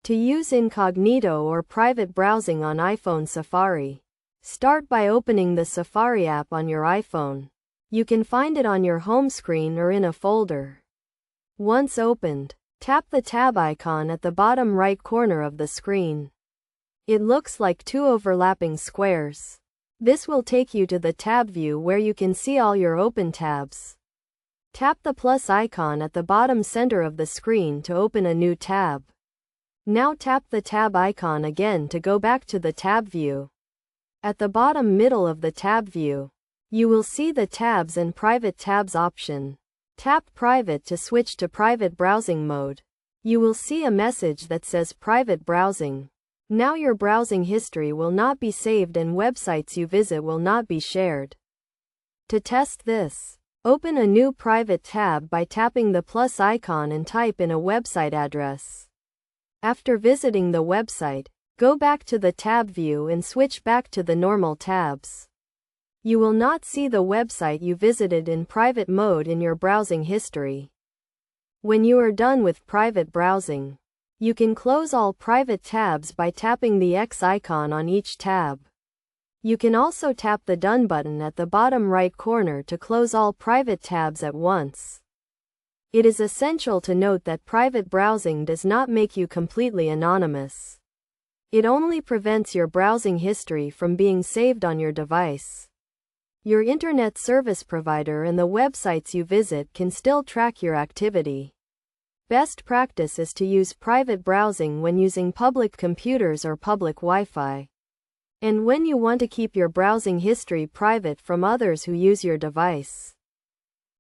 To use incognito or private browsing on iPhone Safari, start by opening the Safari app on your iPhone. You can find it on your home screen or in a folder. Once opened, tap the tab icon at the bottom right corner of the screen. It looks like two overlapping squares. This will take you to the tab view where you can see all your open tabs. Tap the plus icon at the bottom center of the screen to open a new tab. Now tap the tab icon again to go back to the tab view. At the bottom middle of the tab view, you will see the Tabs and Private Tabs option. Tap Private to switch to private browsing mode. You will see a message that says Private Browsing. Now your browsing history will not be saved and websites you visit will not be shared. To test this, open a new private tab by tapping the plus icon and type in a website address. After visiting the website, go back to the tab view and switch back to the normal tabs. You will not see the website you visited in private mode in your browsing history. When you are done with private browsing, you can close all private tabs by tapping the X icon on each tab. You can also tap the Done button at the bottom right corner to close all private tabs at once. It is essential to note that private browsing does not make you completely anonymous. It only prevents your browsing history from being saved on your device. Your internet service provider and the websites you visit can still track your activity. Best practice is to use private browsing when using public computers or public Wi-Fi, and when you want to keep your browsing history private from others who use your device.